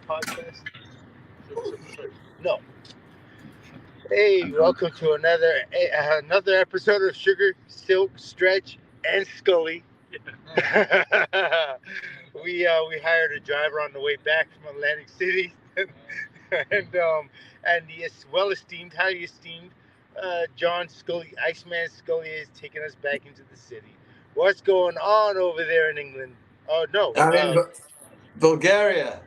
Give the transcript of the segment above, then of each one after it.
podcast? No. Hey, welcome to another episode of Sugar, Silk, Stretch, and Scully. We hired a driver on the way back from Atlantic City, and the highly esteemed John Scully, Iceman Scully, is taking us back into the city. What's going on over there in England? Oh no, I'm in Bulgaria.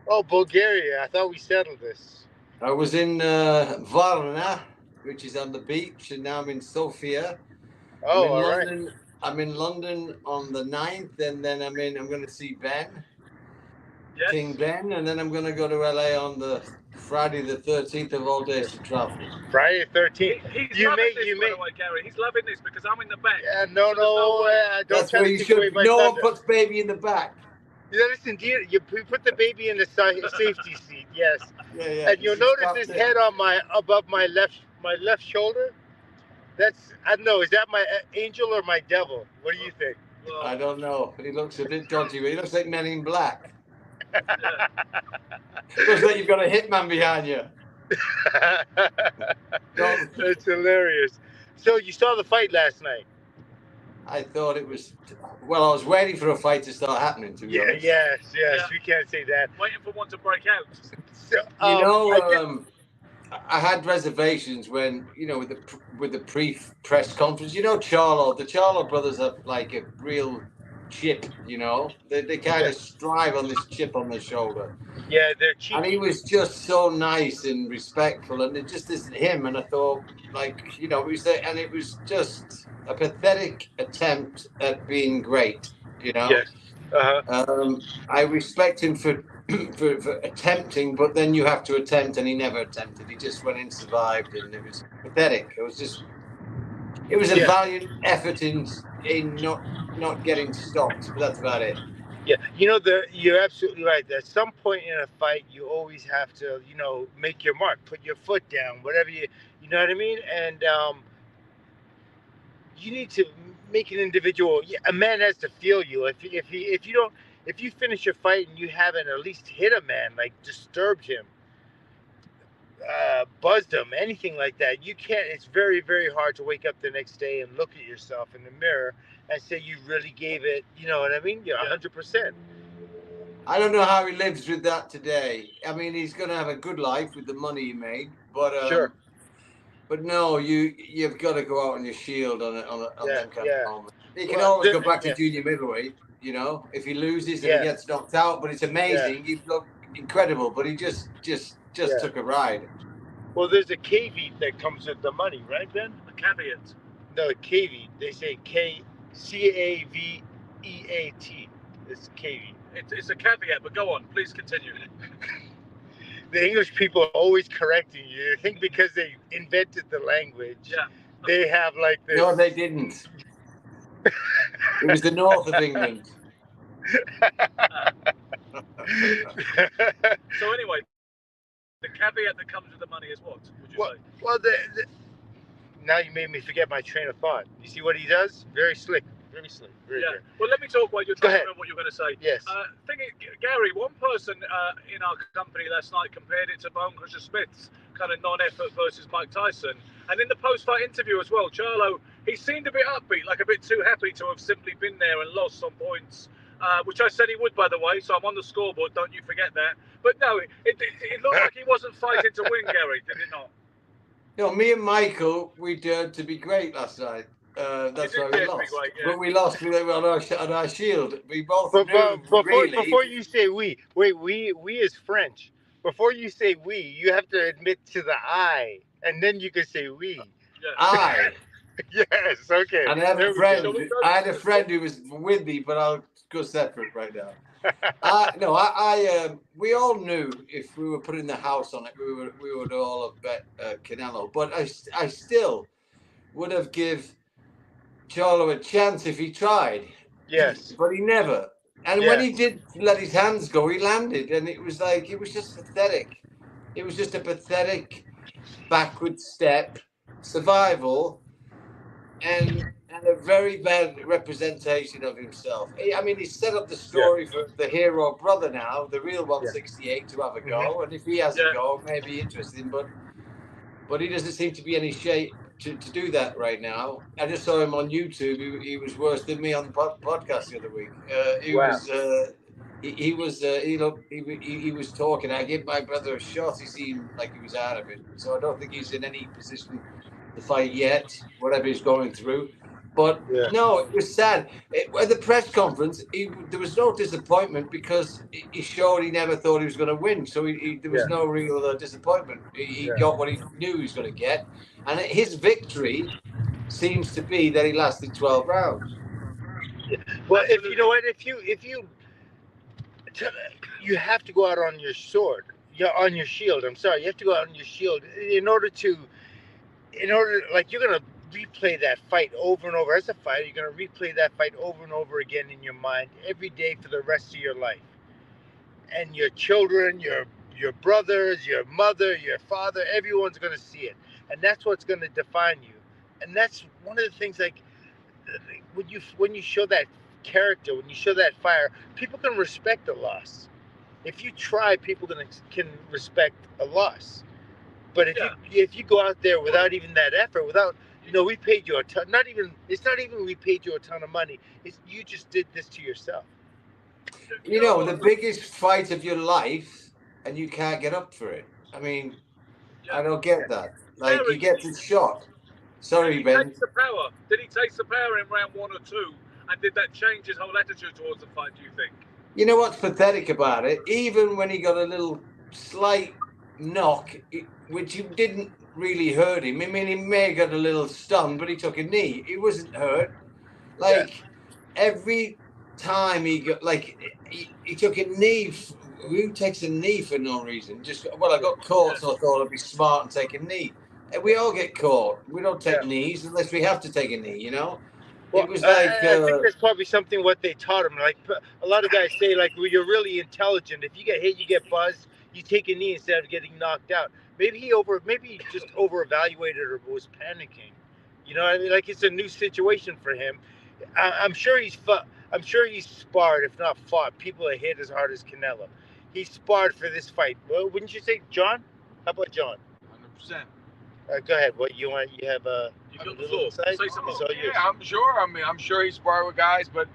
oh Bulgaria. I thought we settled this. I was in Varna, which is on the beach, and now I'm in Sofia. Oh, all London. right. I'm in London on the 9th, and then I'm going to see Ben, King Ben, and then I'm going to go to LA on the Friday the 13th of all days to travel. Friday the 13th. He's loving this, by the way, Gary. He's loving this because I'm in the back. Yeah, no don't That's try where to you take should. away my No one thunder. puts baby in the back. Yeah, listen, you put the baby in the safety seat, yes. Yeah. And you'll notice his head on above my left shoulder. I don't know. Is that my angel or my devil? What do you think? Well, I don't know. He looks a bit dodgy, but he looks like Men in Black. Looks like you've got a hitman behind you. That's hilarious. So you saw the fight last night? I thought it was. Well, I was waiting for a fight to start happening. To be honest. Yes. Yeah. We can't say that. waiting for one to break out. So, I had reservations when with the pre-press conference. The Charlo brothers have like a real chip. They kind of strive on this chip on their shoulder. Yeah, they're cheap. And he was just so nice and respectful, and it just isn't him. And I thought, it was just a pathetic attempt at being great. Yes. I respect him for attempting, but then you have to attempt, and he never attempted. He just went in, survived, and it was pathetic. It was a valiant effort in not getting stopped, but that's about it. Yeah, you're absolutely right. At some point in a fight, you always have to, make your mark, put your foot down, whatever you know what I mean? And you need to make an individual. A man has to feel you. If you finish your fight and you haven't at least hit a man, like disturbed him, buzzed him, anything like that, you can't. It's very, very hard to wake up the next day and look at yourself in the mirror and say you really gave it. You know what I mean? You're 100%. I don't know how he lives with that today. I mean, he's going to have a good life with the money he made, but sure. But no, you've got to go out on your shield on them kind of moments. He can always go back to junior middleweight. If he loses and he gets knocked out, but it's amazing. Yeah. He looked incredible, but he just took a ride. Well, there's a caveat that comes with the money, right, Ben? A caveat. No, a caveat. They say caveat. It's caveat. It's a caveat, but go on. Please continue. The English people are always correcting you. I think because they invented the language, they have like this. No, they didn't. It was the north of England. So anyway, the caveat that comes with the money is what? Would you say? Well, now you made me forget my train of thought. You see what he does? Very slick. Very slick. Very good. Well, let me talk while you're trying to remember what you're going to say. Yes. Gary, one person in our company last night compared it to Bone Crusher Smith's kind of non-effort versus Mike Tyson. And in the post-fight interview as well, Charlo, he seemed a bit upbeat, like a bit too happy to have simply been there and lost some points, which I said he would, by the way, so I'm on the scoreboard, don't you forget that. But no, it looked like he wasn't fighting to win, Gary, did it not? Me and Michael, we dared to be great last night. That's why we lost. But we lost on our shield. We both before you say we is French. Before you say we, you have to admit to the I, and then you can say we. Yeah. I. Yes, okay. And I had a friend who was with me, but I'll go separate right now. We all knew if we were putting the house on it, we would all have bet Canelo. But I still would have give Charlo a chance if he tried. Yes. But he never. And when he did let his hands go, he landed. And it was just pathetic. It was just a pathetic backward step, survival. And And a very bad representation of himself. I mean, he set up the story for the hero brother now, the real 168, to have a go. And if he has a go, it may be interesting. But he doesn't seem to be any shape to do that right now. I just saw him on YouTube. He was worse than me on the podcast the other week. He was talking. I gave my brother a shot. He seemed like he was out of it. So I don't think he's in any position to fight yet, whatever he's going through. But no, it was sad. At the press conference, there was no disappointment because he showed he never thought he was going to win. So there was no real disappointment. He got what he knew he was going to get. And his victory seems to be that he lasted 12 rounds. Yeah. Well, if you know what, if you have to go out on your sword, on your shield. I'm sorry, you have to go out on your shield in order like you're gonna replay that fight over and over. As a fighter, you're gonna replay that fight over and over again in your mind every day for the rest of your life. And your children, your brothers, your mother, your father, everyone's gonna see it, and that's what's gonna define you. And that's one of the things. Like when you show that character, when you show that fire, people can respect a loss. If you try, people can respect a loss. But if you go out there without even that effort, without we paid you a ton. It's not even we paid you a ton of money. It's you just did this to yourself. The biggest fight of your life, and you can't get up for it. I mean, I don't get that. Like you get the shot. Sorry, Ben. Did he taste the power in round 1 or 2? And did that change his whole attitude towards the fight, do you think? You know what's pathetic about it? Even when he got a little slight knock, which didn't really hurt him. I mean, he may have got a little stunned, but he took a knee. He wasn't hurt. Every time he got, he took a knee. Who takes a knee for no reason? I got caught, so I thought I'd be smart and take a knee. And we all get caught. We don't take knees unless we have to take a knee, Well, it was I think that's probably something what they taught him. Like a lot of guys say, well, you're really intelligent. If you get hit, you get buzzed. You take a knee instead of getting knocked out. Maybe he just over-evaluated or was panicking. You know what I mean? Like it's a new situation for him. I'm sure he's sparred, if not fought, people that hit as hard as Canelo. He sparred for this fight. Well, wouldn't you say, John? How about John? 100%. Go ahead. What you want? You have a little insight? I'm sure. I mean, I'm sure he sparred with guys, but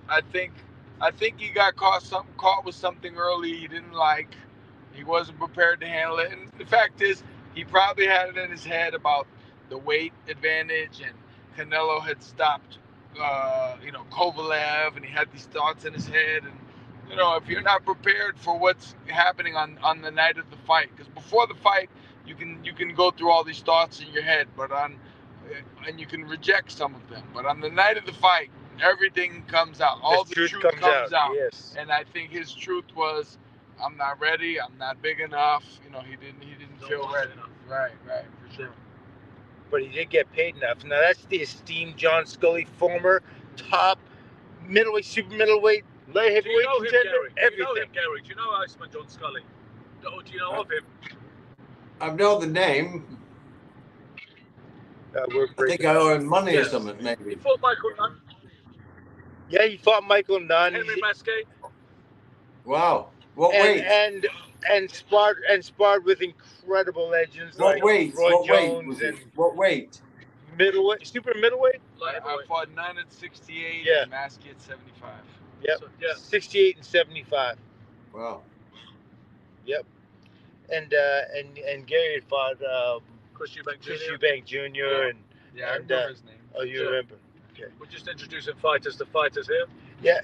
I think he got caught with something early he didn't like. He wasn't prepared to handle it. And the fact is, he probably had it in his head about the weight advantage, and Canelo had stopped, Kovalev, and he had these thoughts in his head. And, if you're not prepared for what's happening on the night of the fight, because before the fight, you can go through all these thoughts in your head, and you can reject some of them. But on the night of the fight, everything comes out. All the truth comes out. Yes. And I think his truth was, I'm not ready. I'm not big enough. He didn't feel ready. Right, for sure. But he did get paid enough. Now that's the esteemed John Scully, former top middleweight, super middleweight, light heavyweight contender. Everything. Do you know him, Gary? Do you know Iceman John Scully? Do you know of him? I know the name. I think I owe him money or something, maybe. He fought Michael Nunn. Yeah, he fought Michael Nunn. Henry Masquet. Wow. What weight? And sparred with incredible legends like Roy Jones. What weight? Middleweight, super middleweight. I fought Nunn at 68 and Masquet at 75. Yep. 68 and 75. Wow. Yep. And Gary had fought Chris Eubank Jr. And I remember his name. Oh, you remember? Okay. We're just introducing fighters to fighters here. Yeah.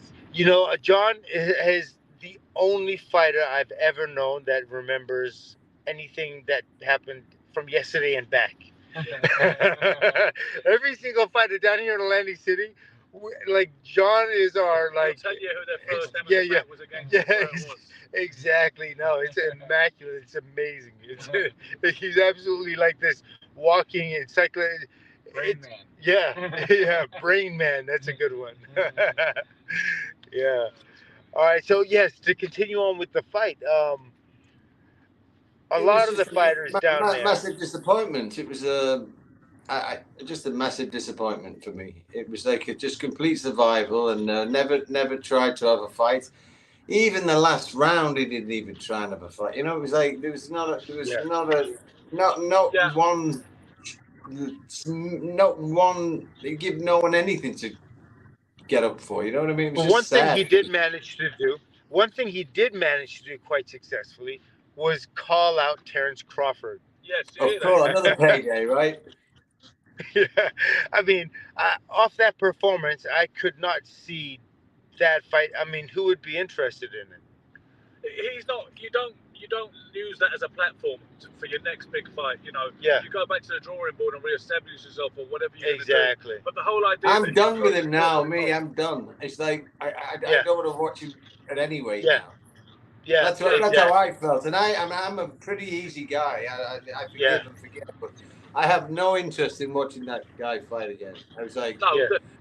John is the only fighter I've ever known that remembers anything that happened from yesterday and back. Every single fighter down here in Atlantic City, John is our I'll tell you who their first fight was against. Exactly. No, it's immaculate. It's amazing. He's absolutely like this walking encyclopedia. Brain man. Yeah, Brain Man. That's a good one. Yeah. All right. So yes, to continue on with the fight, a lot of the fighters down there. Massive disappointment. It was just a massive disappointment for me. It was like a just complete survival, and never tried to have a fight. Even the last round, he didn't even try and have a fight. You know, it was like there was not Yeah. one. They give no one anything to get up for. You know what I mean? It was But just one thing sad. he did manage to do, quite successfully, was call out Terence Crawford. Yes, you Of hear course, that? another payday, right? Yeah, I mean, off that performance, I could not see that fight. I mean, who would be interested in it? He's not. You don't use that as a platform for your next big fight. You know. Yeah. You go back to the drawing board and reestablish yourself or whatever you're Exactly. do. But the whole idea. I'm done with him now. I'm done. It's like I don't want to watch him at any weight now. Yeah, that's how I felt, and I'm a pretty easy guy. I forgive and forget, but I have no interest in watching that guy fight again. I was like,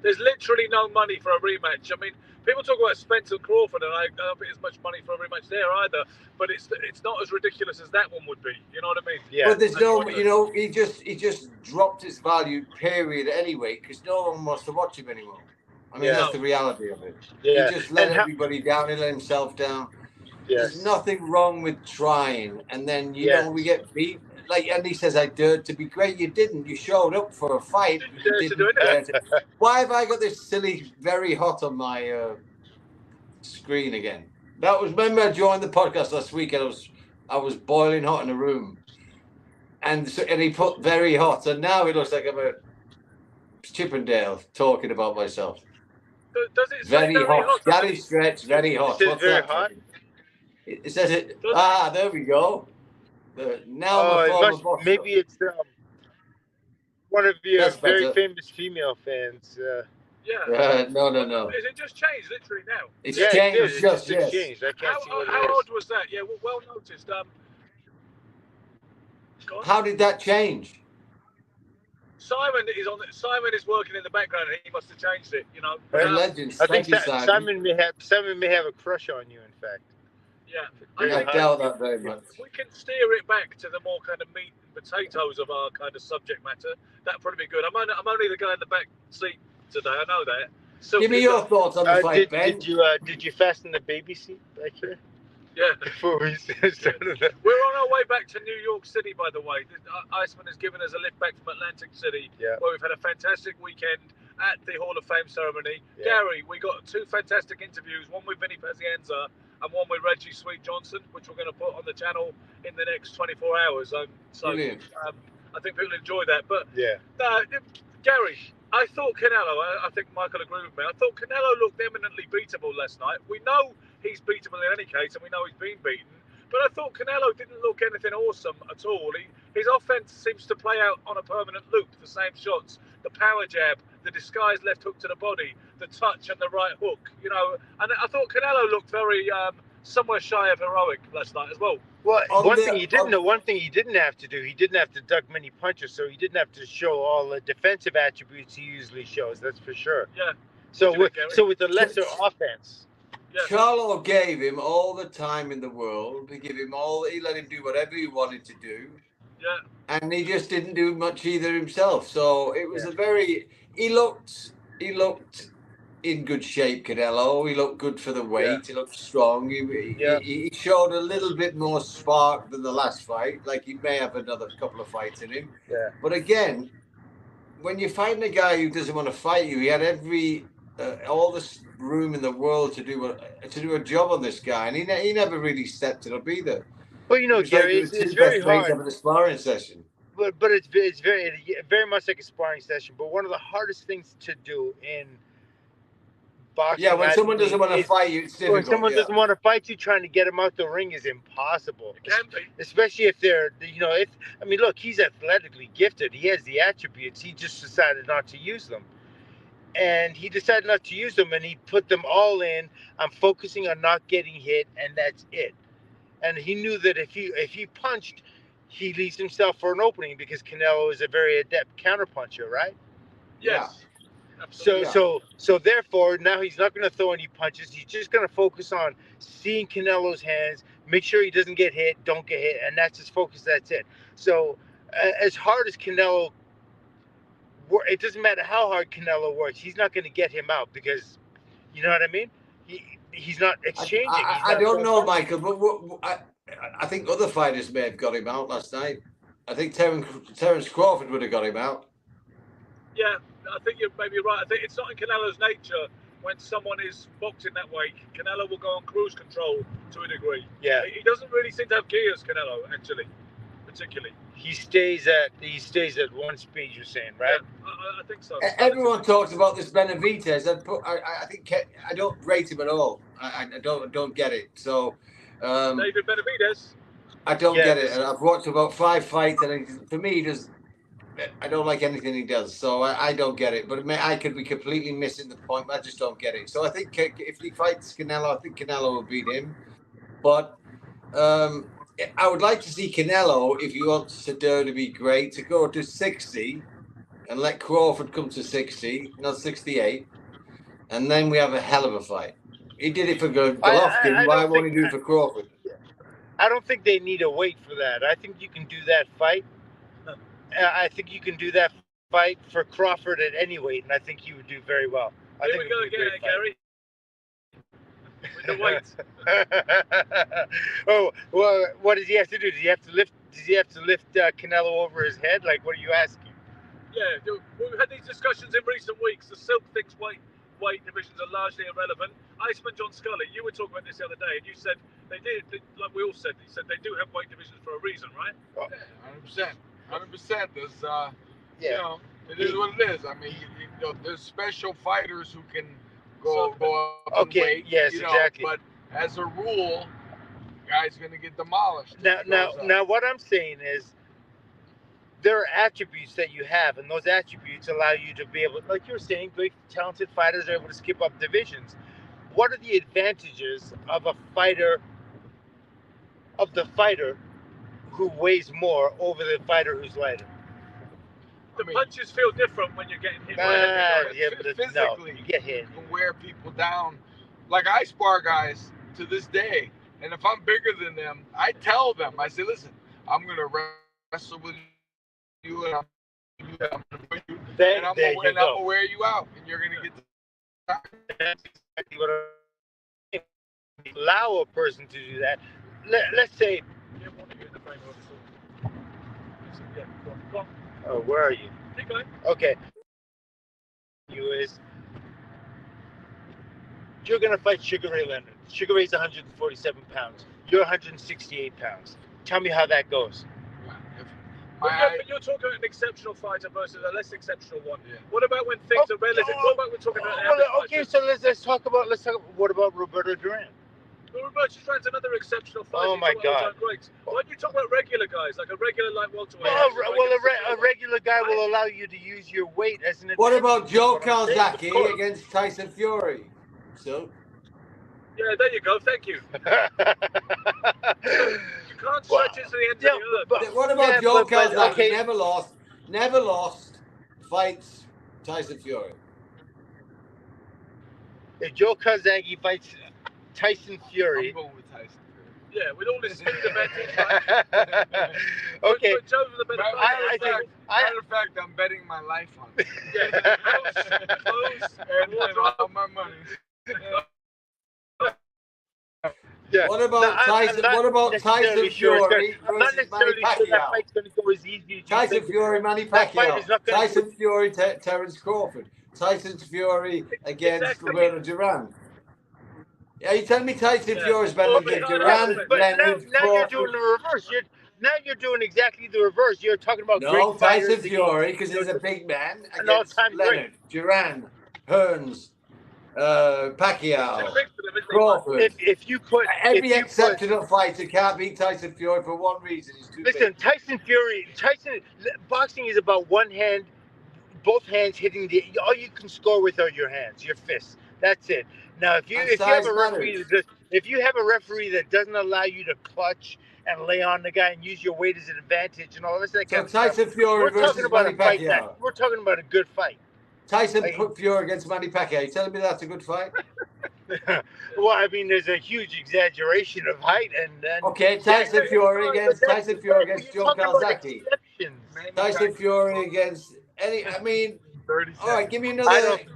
there's literally no money for a rematch. I mean, people talk about Spencer Crawford, and I don't think there's much money for a rematch there either. But it's not as ridiculous as that one would be. You know what I mean? Yeah. But there's no, he just dropped his value. Period. Anyway, because no one wants to watch him anymore. I mean, that's the reality of it. Yeah. He just let everybody down. He let himself down. Yes. There's nothing wrong with trying, and then you know we get beat. Like Andy says, I dared to be great. You didn't. You showed up for a fight. You didn't dare to. Why have I got this silly very hot on my screen again? That was, remember I joined the podcast last week, and I was boiling hot in a room, and he put very hot, and now it looks like I'm a Chippendale talking about myself. Does it very hot? Gary Stretch, very hot. What's very hot? It says it. There we go. Now maybe it's one of your very famous female fans. No. Is it just changed literally now? It's changed. It's just changed. I can't see what it is. How odd was that? Yeah, well noticed. How did that change? Simon is working in the background, and he must have changed it. You know. Legends. I think Simon may have a crush on you. In fact. Yeah, I doubt that very much. We can steer it back to the more kind of meat and potatoes of our kind of subject matter. That'd probably be good. I'm only the guy in the back seat today. I know that. So give me your thoughts on the fight, Ben. Did you fasten the baby seat back here? Yeah. Before we started that. We're on our way back to New York City, by the way. Iceman has given us a lift back from Atlantic City, where we've had a fantastic weekend at the Hall of Fame ceremony. Yeah. Gary, we got 2 fantastic interviews, one with Vinny Pazienza and one with Reggie Sweet Johnson, which we're going to put on the channel in the next 24 hours. I think people enjoy that. But Gary, I thought Canelo, I think Michael agreed with me, I thought Canelo looked eminently beatable last night. We know he's beatable in any case, and we know he's been beaten. But I thought Canelo didn't look anything awesome at all. His offense seems to play out on a permanent loop, the same shots, the power jab, the disguised left hook to the body, the touch and the right hook, you know. And I thought Canelo looked very somewhere shy of heroic last night as well. Well, one thing he didn't have to do, he didn't have to duck many punches, so he didn't have to show all the defensive attributes he usually shows. That's for sure. Yeah. So with the lesser offense. Yeah. Charlo gave him all the time in the world. He let him do whatever he wanted to do. Yeah. And he just didn't do much either himself. So it was he looked in good shape, Canelo. He looked good for the weight. Yeah. He looked strong. He showed a little bit more spark than the last fight. Like he may have another couple of fights in him. Yeah. But again, when you're fighting a guy who doesn't want to fight you, he had all the room in the world to do a job on this guy, and he never really stepped it up either. But you know, Gary, it's very hard having a sparring session. But it's very much like a sparring session. But one of the hardest things to do in boxing, when someone doesn't want to fight you, it's difficult. When someone doesn't want to fight you, trying to get him out the ring is impossible. It can be. Especially if they're, look, he's athletically gifted. He has the attributes. He just decided not to use them. And he decided not to use them, and he put them all in. I'm focusing on not getting hit, and that's it. And he knew that if he punched, he leaves himself for an opening because Canelo is a very adept counterpuncher, right? Yes. Yeah. So therefore, now he's not going to throw any punches. He's just going to focus on seeing Canelo's hands, make sure he doesn't get hit, don't get hit, and that's his focus. That's it. So as hard as Canelo it doesn't matter how hard Canelo works. He's not going to get him out because, you know what I mean? He's not exchanging. I don't know, Michael, but I think other fighters may have got him out last night. I think Terence Crawford would have got him out. Yeah, I think you're maybe right. I think it's not in Canelo's nature when someone is boxing that way. Canelo will go on cruise control to a degree. Yeah. He doesn't really seem to have gears, Canelo, actually, particularly. He stays at one speed, you're saying, right? Yeah, I think so. Everyone talks about this Benavidez. I think I don't rate him at all. I don't get it. So David Benavidez. I don't get it. And I've watched about 5 fights, and for me, I don't like anything he does. So I don't get it. But I could be completely missing the point. But I just don't get it. So I think if he fights Canelo, I think Canelo will beat him. But I would like to see Canelo, if he wants Sadeur to be great, to go to 60 and let Crawford come to 60, not 68, and then we have a hell of a fight. He did it for Golovkin. Why won't he do it for Crawford? I don't think they need a weight for that. I think you can do that fight. I think you can do that fight for Crawford at any weight, and I think he would do very well. Here we go again, Gary. With the weight. Oh, well, what does he have to do? Does he have to lift Canelo over his head? Like, what are you asking? Yeah, we've had these discussions in recent weeks. The silk thinks weight divisions are largely irrelevant. Iceman John Scully, you were talking about this the other day, and you said like we all said, he said they do have weight divisions for a reason, right? Oh. 100%. 100%. There's, yeah. You know, it is what it is. I mean, there's special fighters who can go up in weight. Yes, exactly. But as a rule, guy's going to get demolished. Now, what I'm saying is, there are attributes that you have, and those attributes allow you to be able, like you were saying, great, talented fighters are able to skip up divisions. What are the advantages of the fighter who weighs more over the fighter who's lighter? The punches feel different when you're getting hit. Physically, you get hit. You can wear people down. Like I spar guys to this day, and if I'm bigger than them, I tell them, I say, listen, I'm going to wrestle with you, and I'm going to put you, and I'm going to wear you out, and you're going to get the That's exactly what allow a person to do that. Let's say, oh, where are you? Keep going. Okay. You're going to fight Sugar Ray Leonard. Sugar Ray's 147 pounds. You're 168 pounds. Tell me how that goes. But you're talking about an exceptional fighter versus a less exceptional one. Yeah. What about when things are relative? What about we're talking about? Okay, so let's talk about. What about Roberto Duran? Well, Roberto Duran's another exceptional fighter. Oh my God! Why don't you talk about regular guys, like a regular light welterweight? Well, a regular guy will allow you to use your weight as an. What about Joe Calzaghe against Tyson Fury? So. Yeah, there you go. Thank you. You can't stretch it to the end of the earth. But what about Joe Calzaghe? Okay. Never lost, fights Tyson Fury. If Joe Calzaghe fights Tyson Fury. I'm going with Tyson Fury. Yeah, with all this speed advantage. Right? Okay. But Joe's the better fighter. Matter of fact, I'm betting my life on it. Yeah, close, and all my money. Yeah. What about Tyson Fury versus Manny Pacquiao? Tyson Fury, Manny Pacquiao. Tyson Fury, Terence Crawford. Tyson Fury against Roberto Duran. Are you telling me Tyson Fury is better than Duran? But now you're doing the reverse. Now you're doing exactly the reverse. You're talking about great Tyson Fury, because he's a big man, against Leonard, Duran, Hearns, Pacquiao, Crawford. If you put every exceptional fighter can't beat Tyson Fury for one reason: he's too big. Tyson boxing is about one hand, both hands hitting all you can score with are your hands, your fists. That's it. Now, if you have a referee that doesn't allow you to clutch and lay on the guy and use your weight as an advantage and all this, that kind of stuff. Tyson Fury versus Manny Pacquiao. We're talking about a good fight. Tyson Fury against Manny Pacquiao. Are you telling me that's a good fight? Well, I mean, there's a huge exaggeration of height, and then Tyson Fury against Joe Calzaghe. Tyson Fury against any. I mean, 30 All right, seconds. give me another.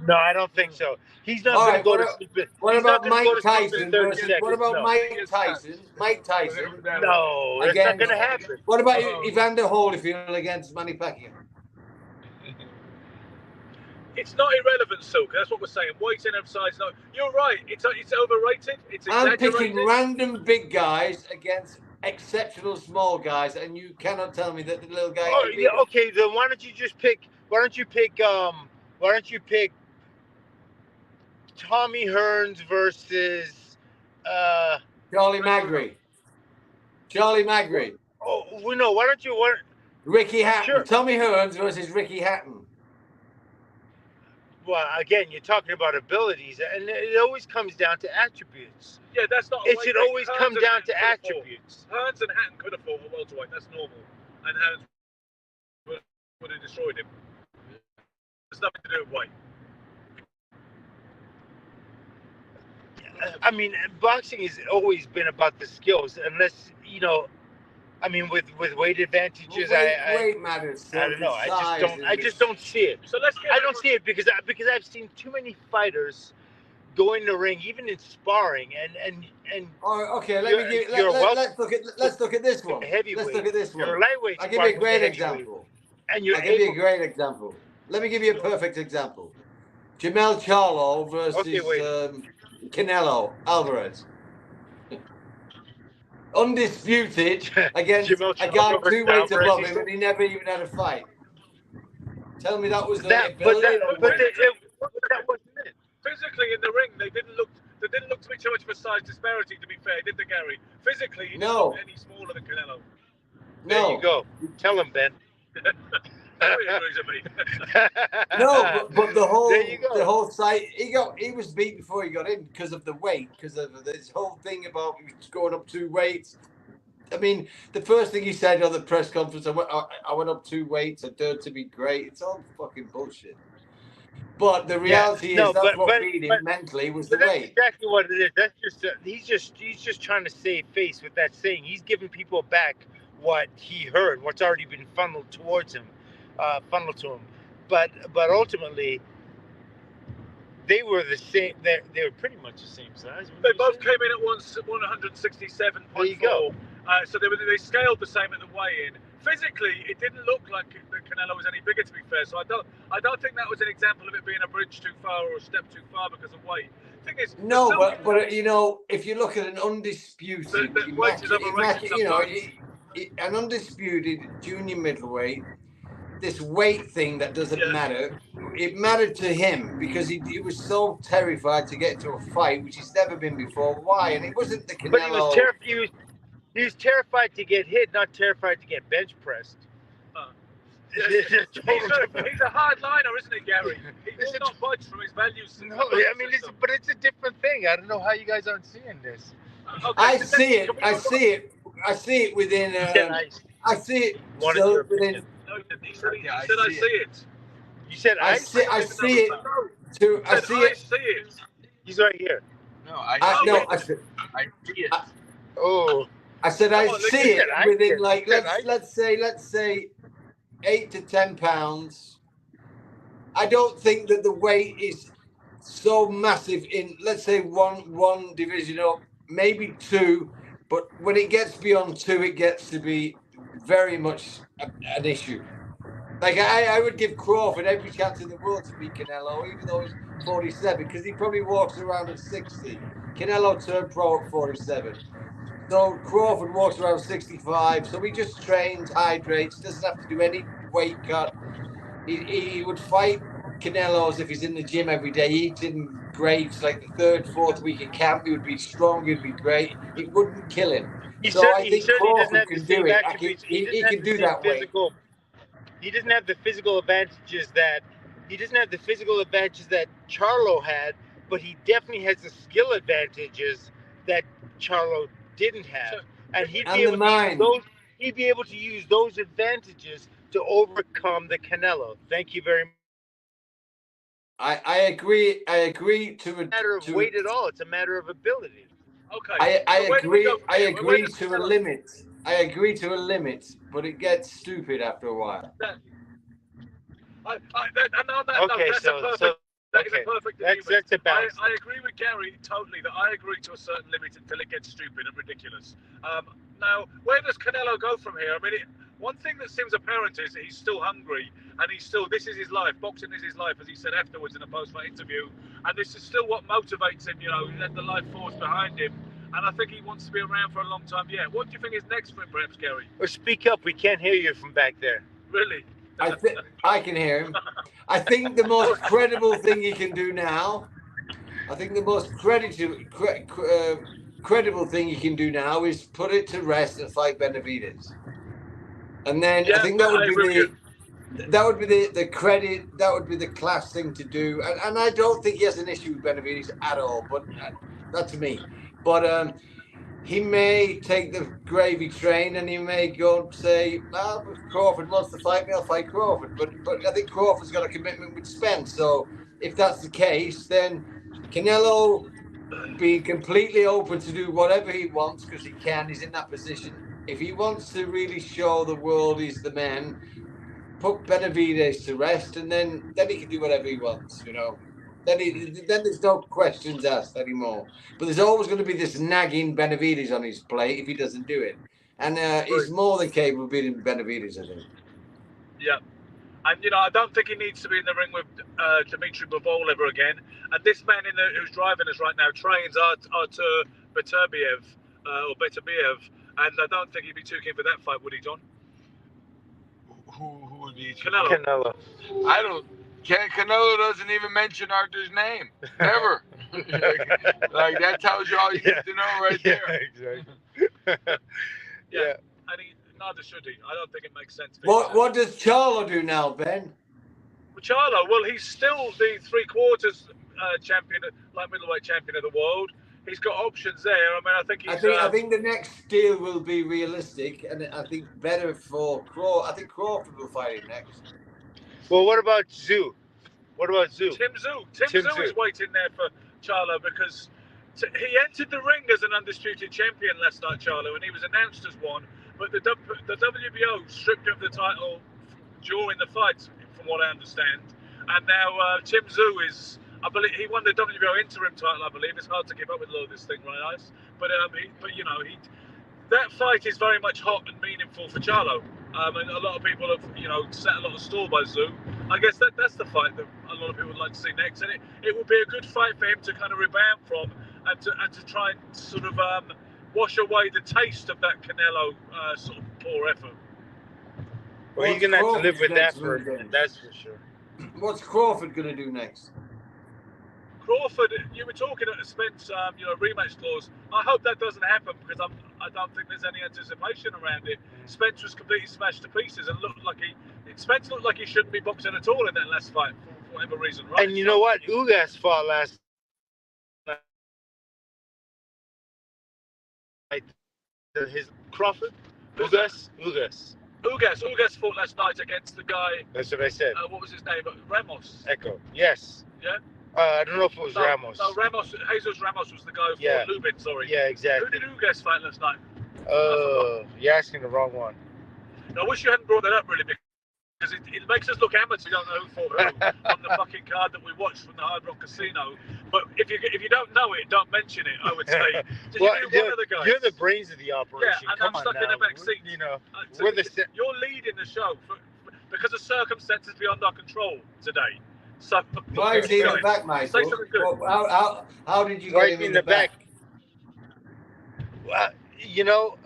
I don't think so. He's not All going to right, go to sleep. What He's not about going to go Mike to sleep in Tyson 30 versus? seconds. What about No. Mike Tyson? Mike Tyson. Whatever that is. No, that's not going to happen. What about Evander Holyfield against Manny Pacquiao? It's not irrelevant, Silk. That's what we're saying. Weight and emphasize. No, you're right. It's overrated. It's I'm exaggerated. picking random big guys against exceptional small guys, and you cannot tell me that the little guy. Oh, yeah, okay. Then why don't you pick Tommy Hearns versus Charlie Magri. Oh, well, no. Why don't you Ricky Hatton. Sure. Tommy Hearns versus Ricky Hatton. Well, again, you're talking about abilities, and it always comes down to attributes. Yeah, that's not. It should always come down to attributes. Hearns and Hatton could have fought at welterweight. That's normal, and Hearns would have destroyed him. There's nothing to do with weight. I mean, boxing has always been about the skills, unless I mean, with weight advantages, weight matters. So I don't know. I just don't see it. So I don't see it because I've seen too many fighters go in the ring, even in sparring, and. Oh, okay. Let's look at this one. Heavyweight. Let's look at this one. You're lightweight. I'll give you a great example. And you're I'll give you a great example. Let me give you a perfect example. Jamel Charlo versus Canelo Alvarez. Undisputed against a guy 2 weights above him, and he never even had a fight. Tell me that was the that wasn't it. Physically in the ring, they didn't look to be too much of a size disparity. To be fair, did they, Gary? Physically, he No. wasn't any smaller than Canelo. There you go. Tell him, Ben. No, but the whole site, he was beat before he got in because of the weight, because of this whole thing about going up 2 weights. I mean, the first thing he said on the press conference, I went up 2 weights, I dared to be great. It's all fucking bullshit. But the reality is what beat him mentally was the weight. That's exactly what it is. That's just he's just trying to save face with that saying. He's giving people back what he heard, what's already been funneled towards him. Funneled to him, but ultimately they were the same. They were pretty much the same size. They both came in at 167.4. There you go. So they scaled the same at the weigh-in. Physically, it didn't look like Canelo was any bigger, to be fair. So I don't think that was an example of it being a bridge too far or a step too far because of weight. The thing is, but if you look at an undisputed, an undisputed junior middleweight. This weight thing that doesn't matter. It mattered to him because he was so terrified to get into a fight, which he's never been before. Why? And it wasn't the Canelo. But he was terrified to get hit, not terrified to get bench pressed. He's a hard liner, isn't he, Gary? He will not budge from his values. No, I mean, it's a different thing. I don't know how you guys aren't seeing this. Okay, I see it within. I see it. Within. He said I see it. You said I see it. I see it. He's right here. No, I see it. I said I see it within let's say 8 to 10 pounds. I don't think that the weight is so massive in, let's say, one division up, maybe 2, but when it gets beyond 2, it gets to be very much an issue. Like I would give Crawford every chance in the world to beat Canelo, even though he's 47, because he probably walks around at 60. Canelo turned pro at 47. So Crawford walks around 65. So he just trains, hydrates, doesn't have to do any weight cut. He would fight Canelo as if he's in the gym every day, eating grapes like the 3rd, 4th week of camp. He would be strong, he'd be great. It wouldn't kill him. I think Crawford can do it. He can do that way. He doesn't have the physical advantages that Charlo had, but he definitely has the skill advantages that Charlo didn't have, and he'd be able to use those advantages to overcome the Canelo. Thank you very much. I agree. I agree to a matter of weight at all. It's a matter of ability. Okay. I agree. I agree to a limit. I agree to a limit, but it gets stupid after a while. And on that Okay, note, that is a perfect agreement. that's a balance. I agree with Gary totally that I agree to a certain limit until it gets stupid and ridiculous. Now, where does Canelo go from here? I mean, one thing that seems apparent is that he's still hungry and this is his life. Boxing is his life, as he said afterwards in a post-fight interview. And this is still what motivates him, you know, he let the life force behind him. And I think he wants to be around for a long time. Yeah. What do you think is next for him, perhaps, Gary? Or speak up. We can't hear you from back there. Really? I can hear him. I think the most credible thing he can do now, credible thing he can do now is put it to rest and fight Benavidez. And then I think that would be the credit, that would be the class thing to do. And I don't think he has an issue with Benavidez at all, but that's me. But he may take the gravy train and he may go and say, well, if Crawford wants to fight me, I'll fight Crawford. But I think Crawford's got a commitment with Spence. So if that's the case, then Canelo be completely open to do whatever he wants because he can. He's in that position. If he wants to really show the world he's the man, put Benavidez to rest, and then he can do whatever he wants, you know. Then there's no questions asked anymore. But there's always going to be this nagging Benavidez on his plate if he doesn't do it. And he's more than capable of beating Benavidez, I think. Yeah. And, you know, I don't think he needs to be in the ring with Dmitry Bivol ever again. And this man who's driving us right now trains Artur Beterbiev, and I don't think he'd be too keen for that fight, would he, John? Who would be? Canelo. I don't. Canelo doesn't even mention Arthur's name. Never. like that tells you all you need to know right there. Exactly. Yeah. And neither should he. I don't think it makes sense. What does Charlo do now, Ben? Charlo, well, he's still the three-quarters champion, like middleweight champion of the world. He's got options there. I mean, I think the next deal will be realistic, and I think better for Crawford. I think Crawford will fight him next. Well, what about Zhu? Tim Tszyu is waiting there for Charlo because he entered the ring as an undisputed champion last night, Charlo, and he was announced as one. But the WBO stripped him of the title during the fight, from what I understand. And now Tim Tszyu is, I believe, he won the WBO interim title. I believe it's hard to keep up with all of this thing, right, Ice? But you know, that fight is very much hot and meaningful for Charlo. And a lot of people have, you know, set a lot of store by Tszyu. I guess that's the fight that a lot of people would like to see next, and it would be a good fight for him to kind of rebound from, and to try and sort of wash away the taste of that Canelo sort of poor effort. Well, he's gonna have to live with that that's for sure. What's Crawford gonna do next? Crawford, you were talking at Spence, you know, rematch clause. I hope that doesn't happen because I don't think there's any anticipation around it. Spence was completely smashed to pieces and Spence looked like he shouldn't be boxing at all in that last fight for whatever reason, right? And you know what? Ugas fought last night. His Crawford? Ugas fought last night against the guy. That's what I said. What was his name? Ramos. Echo. Yes. Yeah. I don't know if it was Ramos. No, Jesus Ramos was the guy who fought Lubin, sorry. Yeah, exactly. Who did Ugas fight last night? You're asking the wrong one. I wish you hadn't brought that up, really, because it makes us look amateur. We don't know who fought who on the fucking card that we watched from the Hard Rock Casino. But if you don't know it, don't mention it, I would say. Well, you're the brains of the operation. Yeah, and I'm stuck in the back seat. You know, you're leading the show because of circumstances beyond our control today. So, why is he in the back, Michael? Well, how did you get him in the back? Well, you know,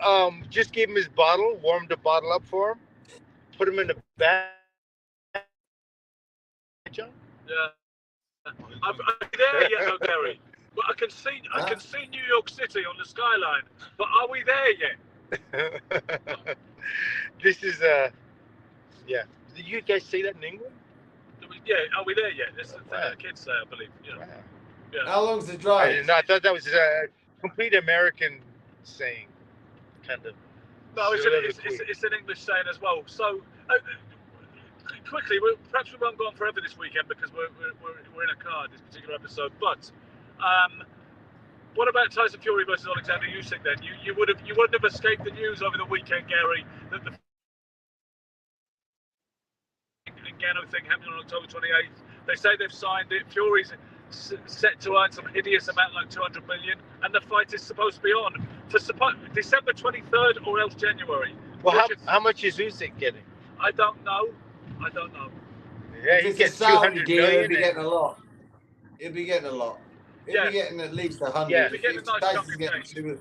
just gave him his bottle, warmed the bottle up for him, put him in the back. John? Yeah. I'm there yet, though, Gary. But I can see New York City on the skyline. But are we there yet? This is yeah. Did you guys say that in England? Yeah, are we there yet? That's the kids say, I believe. Yeah. Wow. Yeah. How long's the drive? I thought that was a complete American saying, kind of. No, it's an English saying as well. So, quickly, perhaps we won't go on forever this weekend because we're in a car this particular episode. But what about Tyson Fury versus Alexander Usyk then? You wouldn't have escaped the news over the weekend, Gary, that the Ngannou thing happening on October 28th. They say they've signed it. Fury's set to earn some hideous amount, like 200 million, and the fight is supposed to be on for December 23rd or else January. Well, how much is Usyk getting? I don't know. Yeah, he gets 200 million. He'll be getting a lot. He'll be getting at least 100. Yeah. If Tyson's getting 200,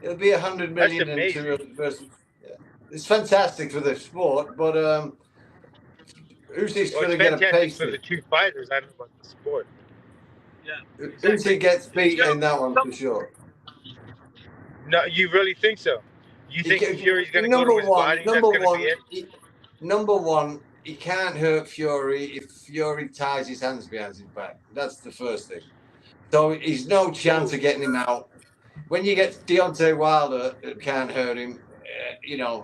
it'll be 100 million and 200 versus. Yeah. It's fantastic for the sport, but Usyk's going to get a pace for the two fighters. I don't know about the sport. Yeah, Usyk gets beat in that one for sure. No, you really think so? You think Fury's going to go to his body? That's going to be it? Number one, he can't hurt Fury if Fury ties his hands behind his back. That's the first thing. So he's no chance of getting him out. When you get Deontay Wilder, can't hurt him,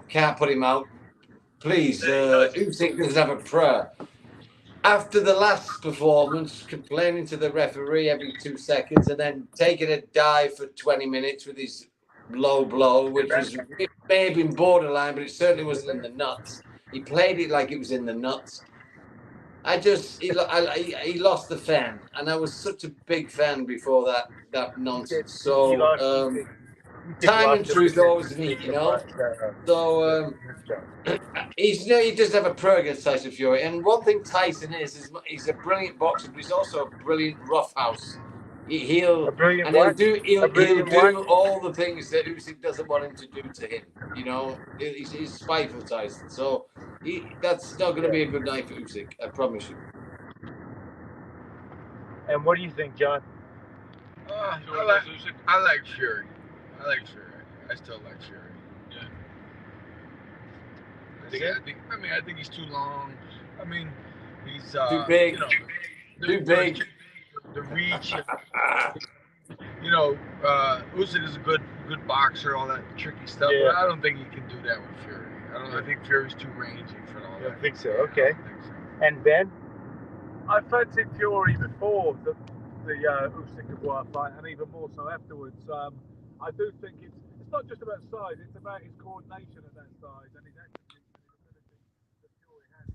can't put him out. Please, Usyk doesn't have a prayer. After the last performance, complaining to the referee every 2 seconds and then taking a dive for 20 minutes with his low blow, which it may have been borderline, but it certainly wasn't in the nuts. He played it like it was in the nuts. He lost the fan, and I was such a big fan before that nonsense. So time and truth always meet, So he does have a prayer against Tyson Fury, and one thing Tyson is he's a brilliant boxer, but he's also a brilliant roughhouse. He'll do all the things that Usyk doesn't want him to do to him. He's spiteful, Tyson. So that's not going to be a good night for Usyk. I promise you. And what do you think, John? I like Fury. I still like Fury. Yeah. I think he's too long. I mean, he's too big. Too big. The reach. Usyk is a good boxer, all that tricky stuff. Yeah. But I don't think he can do that with Fury. I think Fury's too rangy for all that. I think so. Okay. And Ben? I fancied Fury before the Usyk fight, and even more so afterwards. I do think it's not just about size; it's about his coordination at that size and his attributes and his ability that Fury has.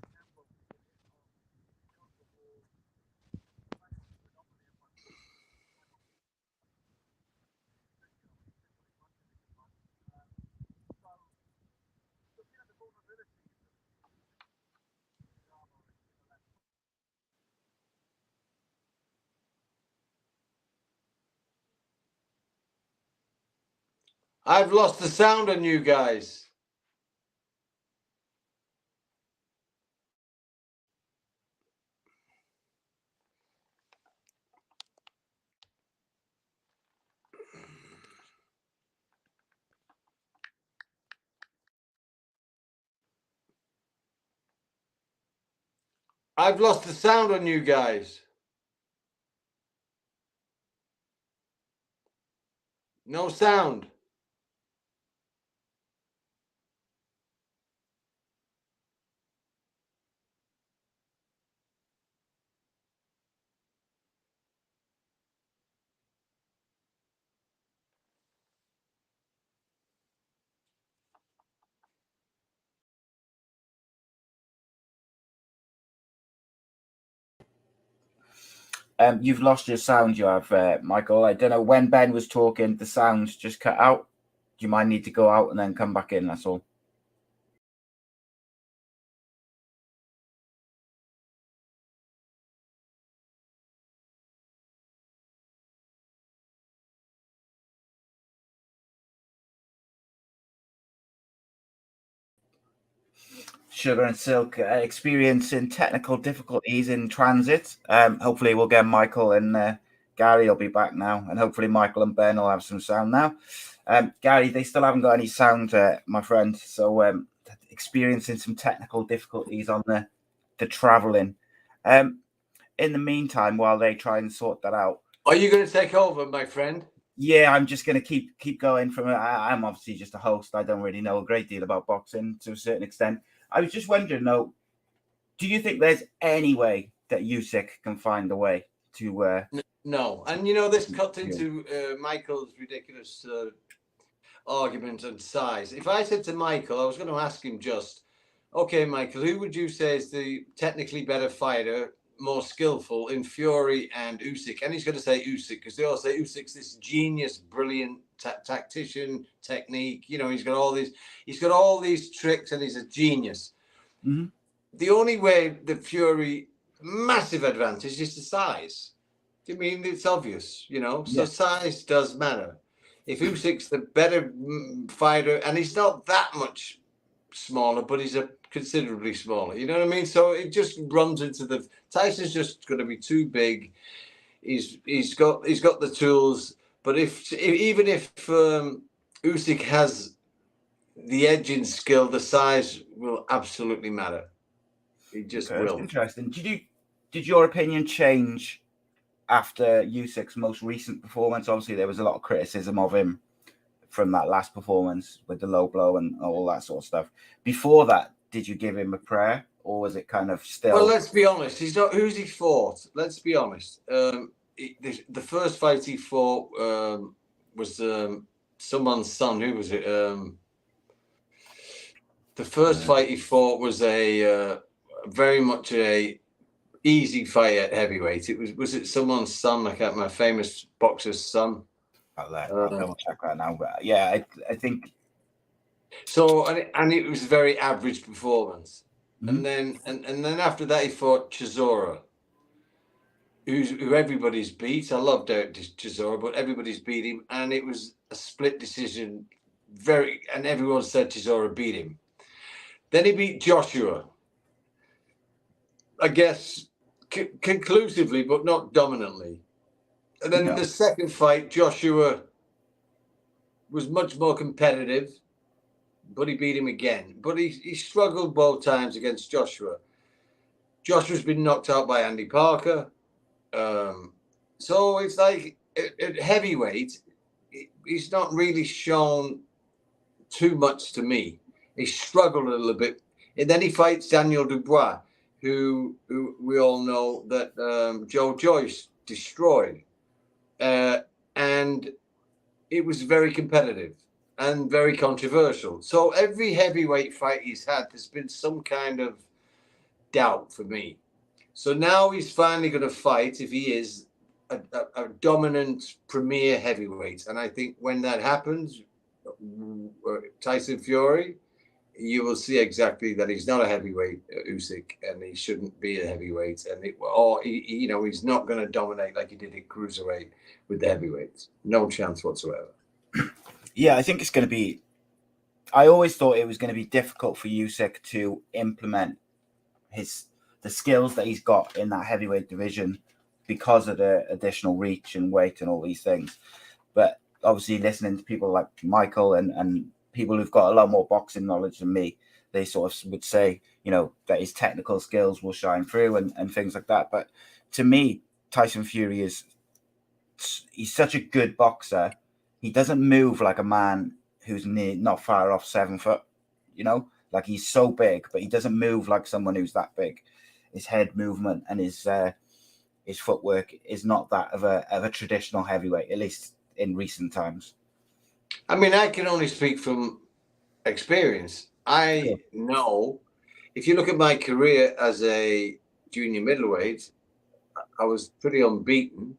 I've lost the sound on you guys. I've lost the sound on you guys. No sound. You've lost your sound, you have, Michael. I don't know, when Ben was talking, the sound just cut out. You might need to go out and then come back in, that's all. Sugar and Silk experiencing technical difficulties in transit. Hopefully we'll get Michael and Gary will be back now, and hopefully Michael and Ben will have some sound now. Gary, they still haven't got any sound, my friend. So experiencing some technical difficulties on the traveling. In the meantime, while they try and sort that out, are you going to take over, my friend? Yeah, I'm just going to keep going from it. I'm obviously just a host. I don't really know a great deal about boxing to a certain extent. I was just wondering, though, do you think there's any way that Usyk can find a way to... No. And, this cut into Michael's ridiculous argument and size. If I said to Michael, I was going to ask him just, Okay, Michael, who would you say is the technically better fighter, more skillful in Fury and Usyk? And he's going to say Usyk because they all say Usyk's this genius, brilliant tactician, technique. You know, he's got all these tricks, and he's a genius. Mm-hmm. The only way that Fury massive advantage is the size. I mean, it's obvious, you know. So size does matter. If Usyk's the better fighter, and he's not that much smaller, but he's a considerably smaller. You know what I mean? So it just runs into the Tyson's just going to be too big. He's got the tools, but even if Usyk has the edge in skill, the size will absolutely matter. It just will. Interesting. Did your opinion change after Usyk's most recent performance? Obviously, there was a lot of criticism of him from that last performance with the low blow and all that sort of stuff. Before that, did you give him a prayer, or was it kind of still? Well, let's be honest. He's not. Who's he fought? Let's be honest. The first fight he fought was someone's son. Who was it? The first fight he fought was a very much a easy fight at heavyweight. It was it someone's son? I can't remember. Famous boxer's son. I'll double check right now, but yeah, I think so. And it was a very average performance. Mm-hmm. And then after that, he fought Chisora, who everybody's beat. I loved Chisora, but everybody's beat him, and it was a split decision. And everyone said Chisora beat him. Then he beat Joshua, I guess, conclusively, but not dominantly. And then the second fight, Joshua was much more competitive, but he beat him again. But he struggled both times against Joshua. Joshua's been knocked out by Andy Parker. So it's like at heavyweight, he's not really shown too much to me. He struggled a little bit. And then he fights Daniel Dubois, who we all know that Joe Joyce destroyed. And it was very competitive and very controversial. So every heavyweight fight he's had, there's been some kind of doubt for me. So now he's finally going to fight, if he is, a dominant premier heavyweight. And I think when that happens, Tyson Fury, you will see exactly that he's not a heavyweight, Usyk, and he shouldn't be a heavyweight. And he's not going to dominate like he did at cruiserweight with the heavyweights. No chance whatsoever. Yeah, I think it's going to be. I always thought it was going to be difficult for Usyk to implement the skills that he's got in that heavyweight division because of the additional reach and weight and all these things. But obviously, listening to people like Michael and people who've got a lot more boxing knowledge than me, they sort of would say, that his technical skills will shine through and things like that. But to me, Tyson Fury he's such a good boxer. He doesn't move like a man who's not far off 7 foot, like he's so big, but he doesn't move like someone who's that big. His head movement and his footwork is not that of a traditional heavyweight, at least in recent times. I mean, I can only speak from experience. I know if you look at my career as a junior middleweight, I was pretty unbeaten.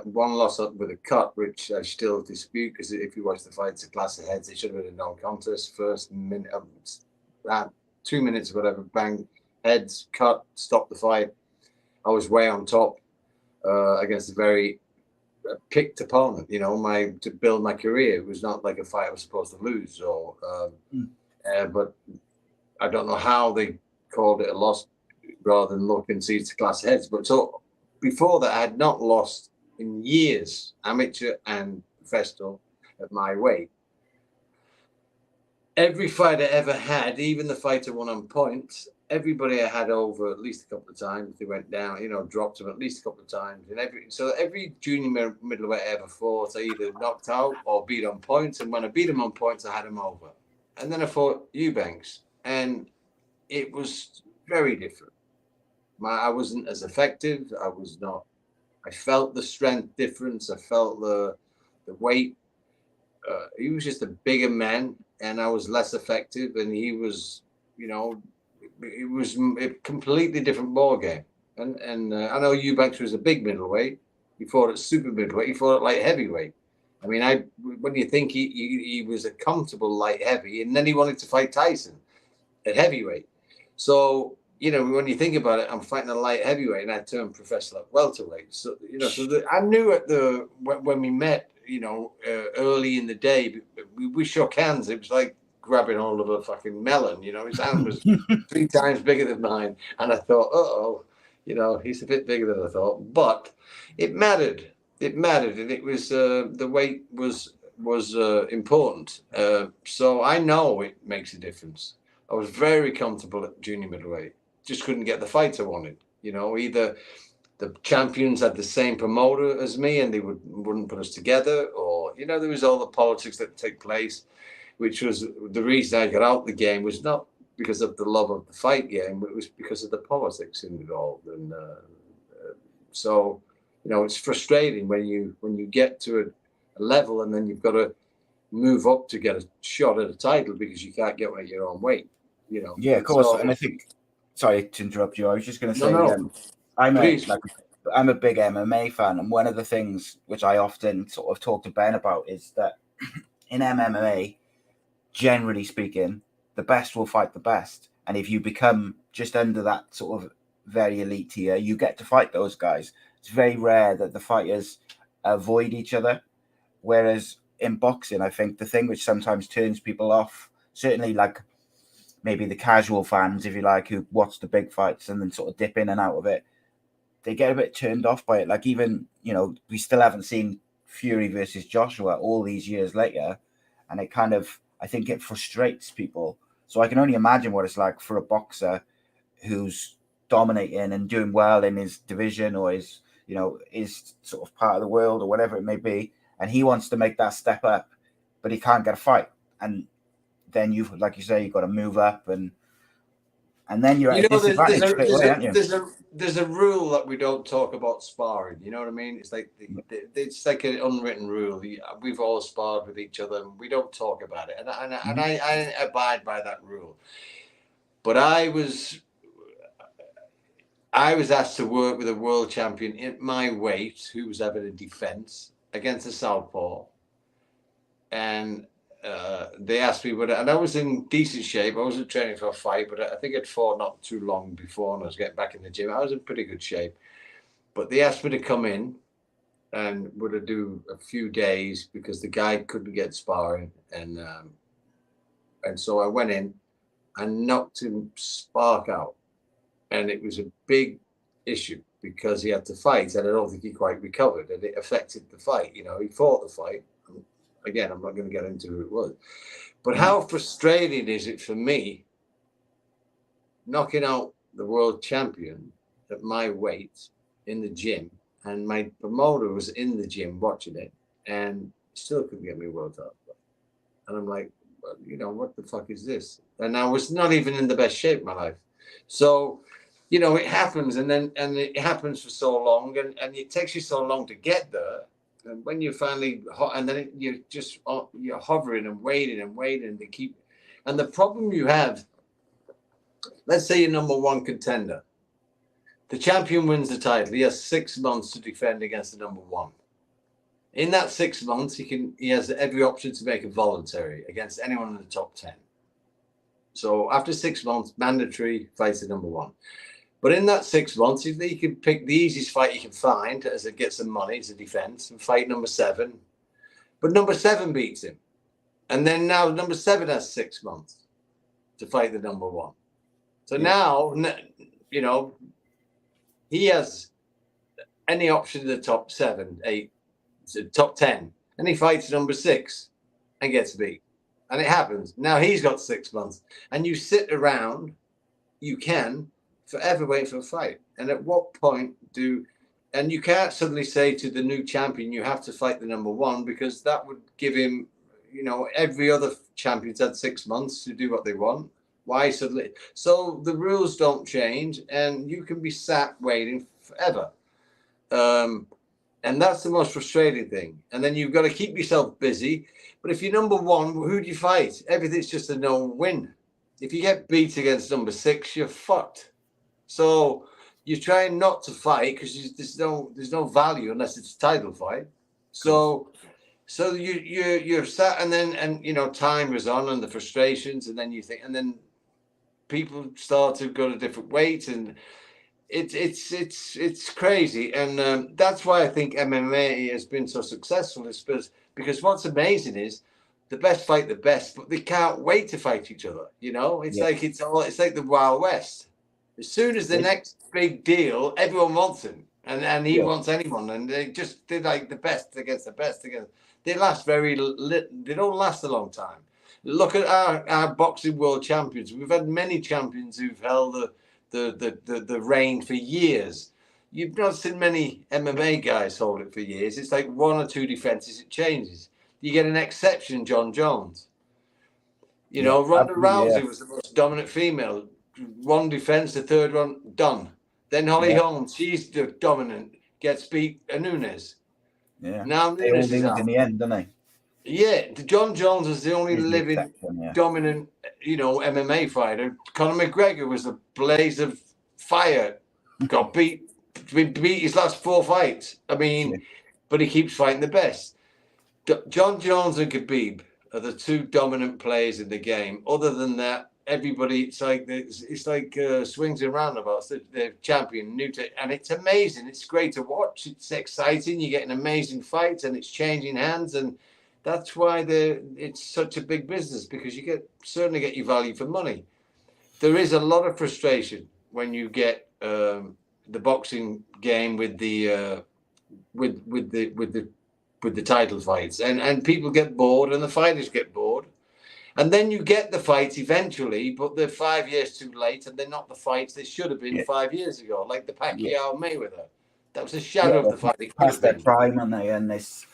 One loss with a cut, which I still dispute, because if you watch the fights at class of heads, it should have been a no contest. First minute, 2 minutes, whatever, bang, heads, cut, stop the fight. I was way on top against a very picked opponent, to build my career. It was not like a fight I was supposed to lose, but I don't know how they called it a loss rather than look and see it's a class of heads. But so before that, I had not lost in years, amateur and professional, at my weight. Every fight I ever had, even the fight I won on points, everybody I had over at least a couple of times. They went down, dropped them at least a couple of times. And every junior middleweight I ever fought, I either knocked out or beat on points. And when I beat them on points, I had them over. And then I fought Eubanks, and it was very different. I wasn't as effective. I felt the strength difference. I felt the weight. He was just a bigger man, and I was less effective. And he was You know, it was a completely different ball game. And I know Eubanks was a big middleweight. He fought at super middleweight. He fought at light heavyweight. I mean, when you think he was a comfortable light heavy, and then he wanted to fight Tyson at heavyweight. So, you know, when you think about it, I'm fighting a light heavyweight, and I turned professional at welterweight. So, you know, I knew when we met, you know, early in the day, we shook hands. It was like grabbing hold of a fucking melon. You know, his hand was 3 times bigger than mine, and I thought, you know, he's a bit bigger than I thought, but it mattered. It mattered, and it was the weight was important. So I know it makes a difference. I was very comfortable at junior middleweight. Just couldn't get the fights I wanted. You know, either the champions had the same promoter as me and they wouldn't put us together, or, you know, there was all the politics that take place, which was the reason I got out the game, was not because of the love of the fight game, but it was because of the politics involved. And so, you know, it's frustrating when you get to a level and then you've got to move up to get a shot at a title because you can't get at your own weight, you know. Yeah, of course. So, and I think, sorry to interrupt you, I was just going to say, No. I'm a big MMA fan, and one of the things which I often sort of talk to Ben about is that in MMA, generally speaking, the best will fight the best, and if you become just under that sort of very elite tier, you get to fight those guys. It's very rare that the fighters avoid each other, whereas in boxing, I think the thing which sometimes turns people off, certainly like maybe the casual fans, if you like, who watch the big fights and then sort of dip in and out of it, they get a bit turned off by it. Like, even, you know, we still haven't seen Fury versus Joshua all these years later, and it kind of, I think it frustrates people. So I can only imagine what it's like for a boxer who's dominating and doing well in his division, or his, you know, his sort of part of the world, or whatever it may be, and he wants to make that step up, but he can't get a fight. And then you've, like you say, you've got to move up, and then you're at a disadvantage straight away, aren't you? There's a rule that we don't talk about sparring. You know what I mean? It's like it's like an unwritten rule. We've all sparred with each other, and we don't talk about it. And I abide by that rule. But I was asked to work with a world champion in my weight who was having a defense against a southpaw, and they asked me, and I was in decent shape. I wasn't training for a fight, but I think I'd fought not too long before, and I was getting back in the gym. I was in pretty good shape, but they asked me to come in and would I do a few days because the guy couldn't get sparring, and so I went in and knocked him spark out, and it was a big issue because he had to fight, and I don't think he quite recovered, and it affected the fight. You know, he fought the fight. Again, I'm not going to get into who it was, but how frustrating is it for me knocking out the world champion at my weight in the gym, and my promoter was in the gym watching it and still couldn't get me a world title. And I'm like, well, you know, what the fuck is this? And I was not even in the best shape of my life. So, you know, it happens, and it happens for so long, and it takes you so long to get there. And when you finally, and then you're hovering and waiting to keep. And the problem you have, let's say you're number one contender. The champion wins the title. He has 6 months to defend against the number one. In that 6 months, he has every option to make it voluntary against anyone in the top 10. So after 6 months, mandatory fights the number one. But in that 6 months, he can pick the easiest fight he can find as it gets some money as a defense and fight number 7. But number 7 beats him. And then now number 7 has 6 months to fight the number one. So now, you know, he has any option in the top 7, 8, top 10. And he fights number 6 and gets beat. And it happens. Now he's got 6 months. And you sit around, you can forever wait for a fight. And at what point and you can't suddenly say to the new champion, you have to fight the number one, because that would give him, you know, every other champion's had 6 months to do what they want. Why suddenly? So the rules don't change, and you can be sat waiting forever. And that's the most frustrating thing. And then you've got to keep yourself busy. But if you're number one, who do you fight? Everything's just a no win. if you get beat against number 6, you're fucked. So you're trying not to fight because there's no value unless it's a title fight. So you're sat, and you know, time was on and the frustrations, and then you think, and then people start to go to different weights, and it's crazy, and that's why I think MMA has been so successful. Is because what's amazing is the best fight the best, but they can't wait to fight each other. You know, it's like it's like the Wild West. As soon as the next big deal, everyone wants him, and he wants anyone, and they're like the best against the best against. They last they don't last a long time. Look at our boxing world champions. We've had many champions who've held the reign for years. You've not seen many MMA guys hold it for years. It's like 1 or 2 defenses, it changes. You get an exception, John Jones. You know, Ronda Rousey was the most dominant female. 1 defense, the 3rd one, done. Then Holly Holmes, she's the dominant, gets beat Nunes. Yeah. Now they all lose in the end, don't they? Yeah, John Jones is the only living dominant, you know, MMA fighter. Conor McGregor was a blaze of fire. Got beat his last 4 fights. I mean, but he keeps fighting the best. John Jones and Khabib are the 2 dominant players in the game. Other than that, everybody, it's like swings and roundabouts. The champion, and it's amazing. It's great to watch. It's exciting. You get an amazing fight, and it's changing hands, and that's why it's such a big business, because you certainly get your value for money. There is a lot of frustration when you get the boxing game with the title fights, and people get bored, and the fighters get bored. And then you get the fights eventually, but they're 5 years too late, and they're not the fights they should have been 5 years ago, like the Pacquiao Mayweather. That was a shadow of the fight. Past their prime, aren't they? And this.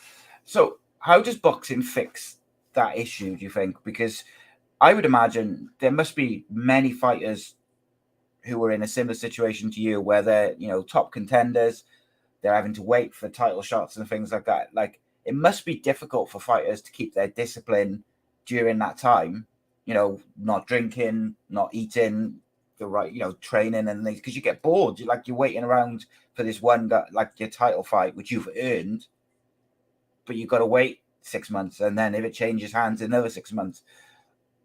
So, how does boxing fix that issue, do you think? Because I would imagine there must be many fighters who are in a similar situation to you, where they're, you know, top contenders, they're having to wait for title shots and things like that. Like, it must be difficult for fighters to keep their discipline during that time, you know, not drinking, not eating, the right, you know, training and things, because you get bored. You're waiting around for this one, like your title fight, which you've earned, but you've got to wait 6 months, and then if it changes hands, another 6 months.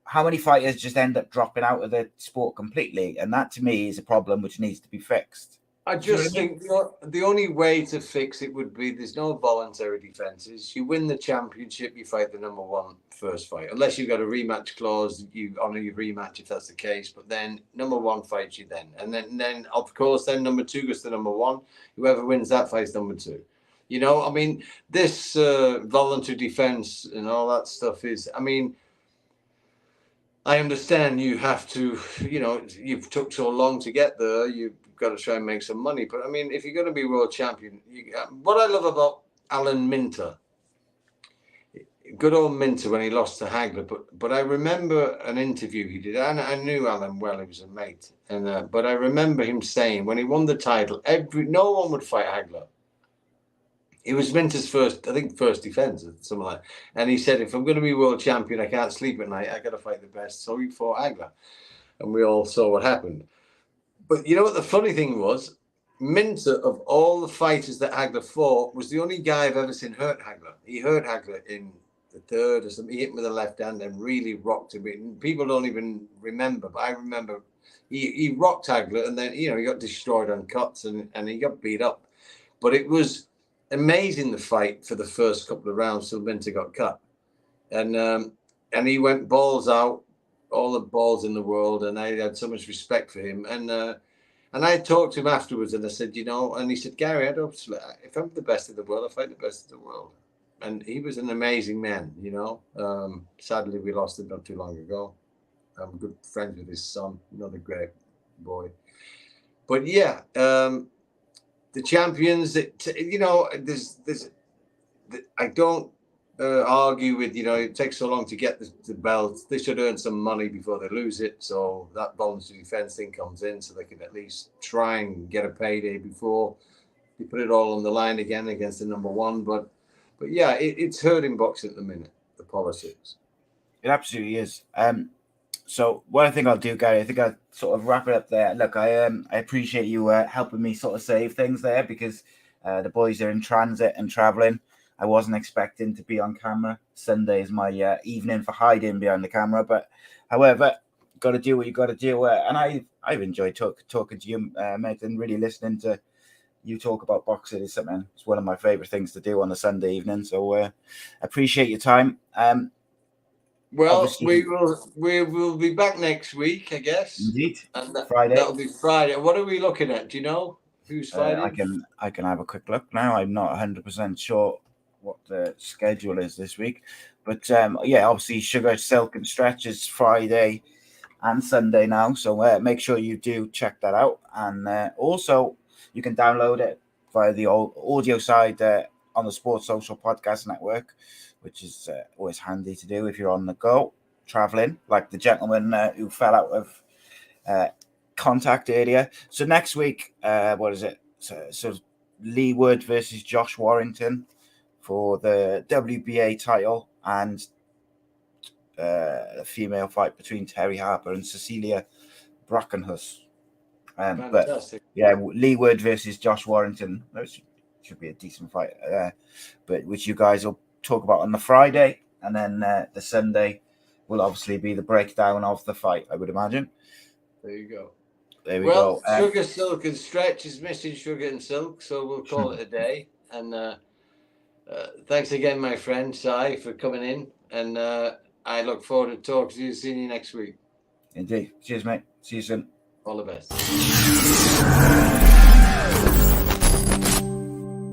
How many fighters just end up dropping out of the sport completely? And that, to me, is a problem which needs to be fixed. I just think the only way to fix it would be there's no voluntary defenses. You win the championship, you fight the number 1 first fight. Unless you've got a rematch clause, you honour your rematch if that's the case. But then number 1 fights you then. And then of course, then number 2 goes to number 1. Whoever wins that fights number 2. You know, I mean, this voluntary defense and all that stuff is, I mean, I understand you have to, you know, you've took so long to get there. You've got to try and make some money. But I mean, if you're going to be world champion, what I love about Alan Minter, good old Minter when he lost to Hagler, but I remember an interview he did. I knew Alan well; he was a mate, and but I remember him saying when he won the title, no one would fight Hagler. It was Minter's first defense, or something like that. And he said, if I'm going to be world champion, I can't sleep at night. I got to fight the best. So he fought Hagler, and we all saw what happened. But you know what the funny thing was? Minter, of all the fighters that Hagler fought, was the only guy I've ever seen hurt Hagler. He hurt Hagler in the 3rd or something. He hit him with a left hand and really rocked him. People don't even remember, but I remember he rocked Hagler, and then, you know, he got destroyed on cuts and he got beat up. But it was amazing, the fight for the first couple of rounds till Minter got cut. And he went balls out, all the balls in the world, and I had so much respect for him. And I talked to him afterwards, and I said, you know, and he said, Gary, if I'm the best in the world, I fight the best in the world. And he was an amazing man, you know. Sadly, we lost him not too long ago. I'm good friends with his son, another great boy. But yeah, the champions, you know, I don't argue with, you know, it takes so long to get the belt. They should earn some money before they lose it. So that voluntary defense thing comes in so they can at least try and get a payday before they put it all on the line again against the number 1. But yeah, it's hurting boxing at the minute, the politics. It absolutely is. So what I think I'll do, Gary, I think I'll sort of wrap it up there. Look, I appreciate you helping me sort of save things there, because the boys are in transit and traveling. I wasn't expecting to be on camera. Sunday is my evening for hiding behind the camera, but however, got to do what you got to do. And I've enjoyed talking to you, mate, and really listening to you talk about boxing is something. It's one of my favorite things to do on a Sunday evening. So appreciate your time. Well, obviously, we will be back next week, I guess. Indeed, And Friday. That'll be Friday. What are we looking at? Do you know who's fighting? I can have a quick look now. I'm not 100% sure what the schedule is this week, but yeah, obviously Sugar, Silk, and Stretch is Friday and Sunday now. So make sure you do check that out, and also you can download it via the audio side on the Sports Social Podcast Network, which is always handy to do if you're on the go, traveling, like the gentleman who fell out of contact earlier. So next week, what is it? So Lee Wood versus Josh Warrington for the WBA title, and a female fight between Terry Harper and Cecilia Brackenhus. Fantastic. But yeah, Lee Wood versus Josh Warrington. That should be a decent fight. But which you guys will talk about on the Friday, and then the Sunday will obviously be the breakdown of the fight, I would imagine. There you go. There we go. Sugar, Silk, and Stretch is missing Sugar and Silk, so we'll call it a day. And thanks again, my friend Si, for coming in. And I look forward to talking to you, seeing you next week. Indeed. Cheers, mate. See you soon. All the best.